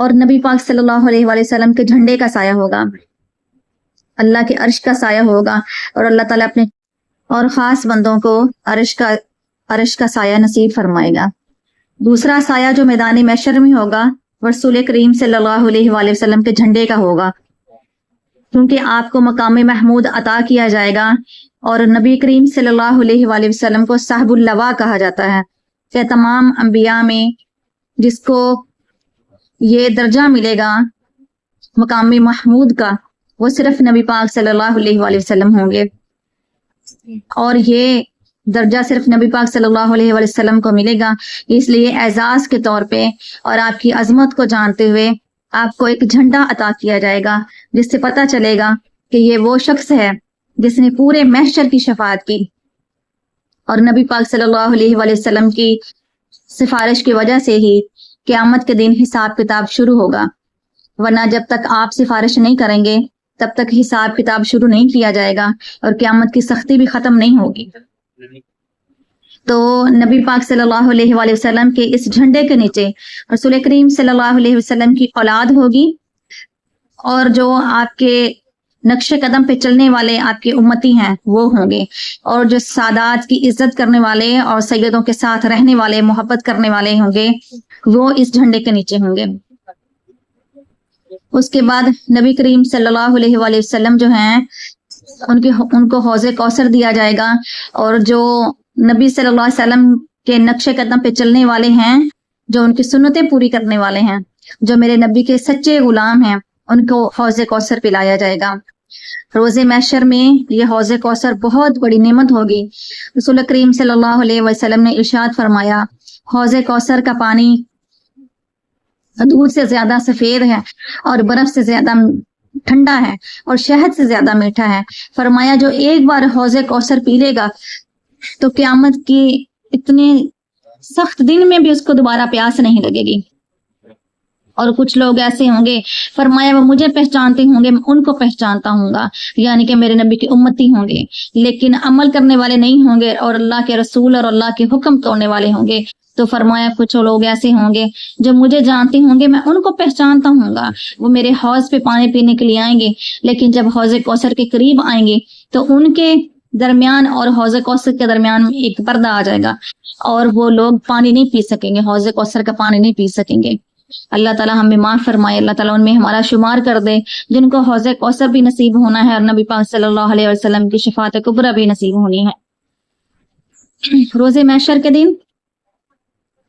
اور نبی پاک صلی اللہ علیہ وآلہ وسلم کے جھنڈے کا سایہ ہوگا، اللہ کے عرش کا سایہ ہوگا، اور اللہ تعالیٰ اپنے اور خاص بندوں کو عرش کا سایہ نصیب فرمائے گا۔ دوسرا سایہ جو میدان محشر میں ہوگا رسول کریم صلی اللہ علیہ وآلہ وسلم کے جھنڈے کا ہوگا، کیونکہ آپ کو مقام محمود عطا کیا جائے گا، اور نبی کریم صلی اللہ علیہ وآلہ وسلم کو صاحب اللواء کہا جاتا ہے کہ تمام انبیاء میں جس کو یہ درجہ ملے گا مقام محمود کا، وہ صرف نبی پاک صلی اللہ علیہ وآلہ وسلم ہوں گے، اور یہ درجہ صرف نبی پاک صلی اللہ علیہ وآلہ وسلم کو ملے گا۔ اس لیے اعزاز کے طور پہ اور آپ کی عظمت کو جانتے ہوئے آپ کو ایک جھنڈا عطا کیا جائے گا، جس سے پتہ چلے گا کہ یہ وہ شخص ہے جس نے پورے محشر کی شفاعت کی، اور نبی پاک صلی اللہ علیہ وآلہ وسلم کی سفارش کی وجہ سے ہی قیامت کے دن حساب کتاب شروع ہوگا، ورنہ جب تک آپ سفارش نہیں کریں گے تب تک حساب کتاب شروع نہیں کیا جائے گا، اور قیامت کی سختی بھی ختم نہیں ہوگی۔ تو نبی پاک صلی اللہ علیہ وآلہ وسلم کے اس جھنڈے کے نیچے رسول کریم صلی اللہ علیہ وسلم کی اولاد ہوگی، اور جو آپ کے نقش قدم پہ چلنے والے آپ کے امتی ہیں وہ ہوں گے، اور جو سادات کی عزت کرنے والے اور سیدوں کے ساتھ رہنے والے محبت کرنے والے ہوں گے وہ اس جھنڈے کے نیچے ہوں گے۔ اس کے بعد نبی کریم صلی اللہ علیہ وآلہ وسلم جو ہیں ان کو حوض کوثر دیا جائے گا، اور جو نبی صلی اللہ علیہ وسلم کے نقش قدم پہ چلنے والے ہیں، جو ان کی سنتیں پوری کرنے والے ہیں، جو میرے نبی کے سچے غلام ہیں، ان کو حوض کوثر پلایا جائے گا۔ روز محشر میں یہ حوض کوثر بہت بڑی نعمت ہوگی۔ رسول کریم صلی اللہ علیہ وسلم نے ارشاد فرمایا، حوض کوثر کا پانی دودھ سے زیادہ سفید ہے، اور برف سے زیادہ ٹھنڈا ہے، اور شہد سے زیادہ میٹھا ہے۔ فرمایا جو ایک بار حوض کوثر پی لے گا تو قیامت کی اتنے سخت دن میں بھی اس کو دوبارہ پیاس نہیں لگے گی۔ اور کچھ لوگ ایسے ہوں گے، فرمایا وہ مجھے پہچانتے ہوں گے، میں ان کو پہچانتا ہوں گا، یعنی کہ میرے نبی کی امتی ہوں گے، لیکن عمل کرنے والے نہیں ہوں گے اور اللہ کے رسول اور اللہ کے حکم توڑنے والے ہوں گے۔ تو فرمایا کچھ لوگ ایسے ہوں گے جو مجھے جانتے ہوں گے، میں ان کو پہچانتا ہوں گا، وہ میرے حوض پہ پانی پینے کے لیے آئیں گے، لیکن جب حوض کوثر کے قریب آئیں گے تو ان کے درمیان اور حوض کوثر کے درمیان ایک پردہ آ جائے گا، اور وہ لوگ پانی نہیں پی سکیں گے، حوض کوثر کا پانی نہیں پی سکیں گے۔ اللہ تعالیٰ ہمیں معاف فرمائے، اللہ تعالیٰ ان میں ہمارا شمار کر دے جن کو حوض کوثر بھی نصیب ہونا ہے، اور نبی پاک صلی اللہ علیہ وسلم کی شفاعت کبریٰ بھی نصیب ہونی ہے۔ روز محشر کے دن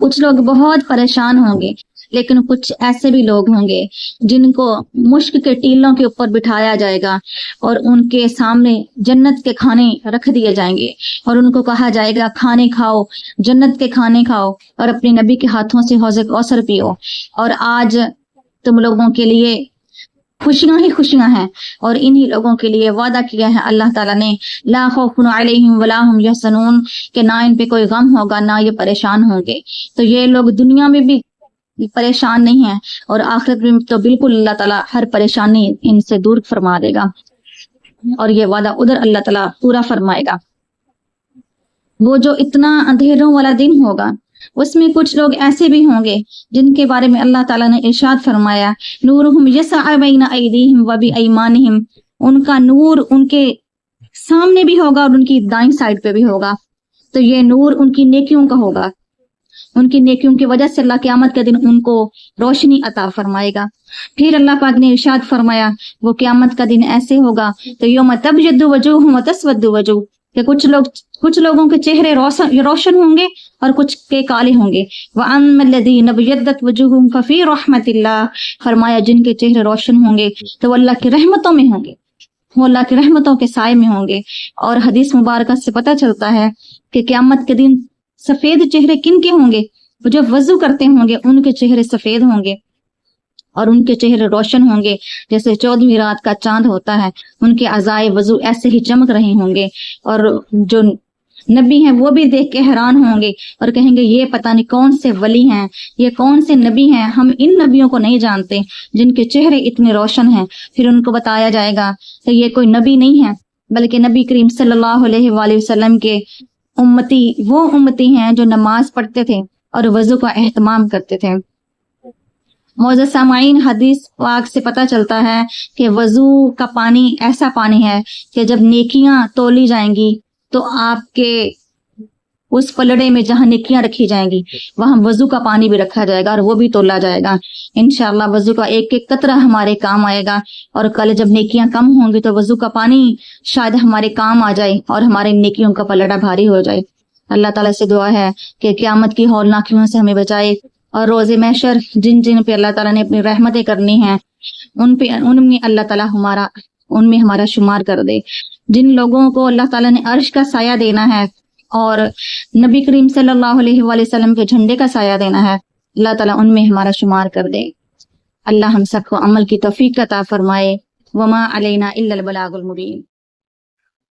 کچھ لوگ بہت پریشان ہوں گے، لیکن کچھ ایسے بھی لوگ ہوں گے جن کو مشک کے ٹیلوں کے اوپر بٹھایا جائے گا، اور ان کے سامنے جنت کے کھانے رکھ دیے جائیں گے، اور ان کو کہا جائے گا کھانے کھاؤ، جنت کے کھانے کھاؤ، اور اپنے نبی کے ہاتھوں سے حوض کوثر پیو، اور آج تم لوگوں کے لیے خوشیاں ہی خوشیاں ہیں، اور انہی لوگوں کے لیے وعدہ کیا ہے اللہ تعالیٰ نے، لا خوف علیہم ولا ہم یحزنون، کہ نہ ان پہ کوئی غم ہوگا نہ یہ پریشان ہوں گے۔ تو یہ لوگ دنیا میں بھی پریشان نہیں ہیں، اور آخرت میں تو بالکل اللہ تعالیٰ ہر پریشانی ان سے دور فرما دے گا، اور یہ وعدہ ادھر اللہ تعالیٰ پورا فرمائے گا۔ وہ جو اتنا اندھیروں والا دن ہوگا اس میں کچھ لوگ ایسے بھی ہوں گے جن کے بارے میں اللہ تعالیٰ نے ارشاد فرمایا، نورہم یسعی بین ایدیہم وبایمانہم، ان کا نور ان کے سامنے بھی ہوگا اور ان کی دائیں سائڈ پہ بھی ہوگا۔ تو یہ نور ان کی نیکیوں کا ہوگا، ان کی نیکیوں کی وجہ سے اللہ قیامت کے دن ان کو روشنی عطا فرمائے گا۔ پھر اللہ پاک نے ارشاد فرمایا، وہ قیامت کا دن ایسے ہوگا تو یوم تبیض وجوہ وتسود وجوہ، کہ کچھ لوگوں کے چہرے روشن ہوں گے اور کچھ کے کالے ہوں گے۔ وَأَمَّا الَّذِينَ ابْيَضَّتْ وُجُوهُهُمْ فَفِي رَحْمَةِ اللَّهِ، فرمایا جن کے چہرے روشن ہوں گے تو وہ اللہ کی رحمتوں میں ہوں گے، وہ اللہ کی رحمتوں کے سائے میں ہوں گے۔ اور حدیث مبارکہ سے پتہ چلتا ہے کہ قیامت کے دن سفید چہرے کن کے ہوں گے؟ وہ جو وضو کرتے ہوں گے ان کے چہرے سفید ہوں گے، اور ان کے چہرے روشن ہوں گے جیسے 14ویں رات کا چاند ہوتا ہے، ان کے اعضائے وضو ایسے ہی چمک رہے ہوں گے، اور جو نبی ہیں وہ بھی دیکھ کے حیران ہوں گے اور کہیں گے یہ پتہ نہیں کون سے ولی ہیں، یہ کون سے نبی ہیں، ہم ان نبیوں کو نہیں جانتے جن کے چہرے اتنے روشن ہیں۔ پھر ان کو بتایا جائے گا کہ یہ کوئی نبی نہیں ہے بلکہ نبی کریم صلی اللہ علیہ وآلہ وسلم کے امتی، وہ امتی ہیں جو نماز پڑھتے تھے اور وضو کا اہتمام کرتے تھے۔ معزز سامعین، حدیث پاک سے پتہ چلتا ہے کہ وضو کا پانی ایسا پانی ہے کہ جب نیکیاں تولی جائیں گی تو آپ کے اس پلڑے میں جہاں نیکیاں رکھی جائیں گی وہاں وضو کا پانی بھی رکھا جائے گا اور وہ بھی تولا جائے گا. انشاءاللہ وضو کا ایک ایک قطرہ ہمارے کام آئے گا، اور کل جب نیکیاں کم ہوں گی تو وضو کا پانی شاید ہمارے کام آ جائے اور ہمارے نیکیوں کا پلڑا بھاری ہو جائے. اللہ تعالیٰ سے دعا ہے کہ قیامت کی ہولناکیوں سے ہمیں بچائے، اور روز محشر جن جن پہ اللہ تعالیٰ نے اپنی رحمتیں کرنی ہیں ان میں اللہ تعالیٰ ہمارا شمار کر دے. جن لوگوں کو اللہ تعالیٰ نے عرش کا سایہ دینا ہے اور نبی کریم صلی اللہ علیہ وآلہ وسلم کے جھنڈے کا سایہ دینا ہے، اللہ تعالیٰ ان میں ہمارا شمار کر دے. اللہ ہم سب کو عمل کی توفیق عطا فرمائے. وما علینا الا البلاغ المبین.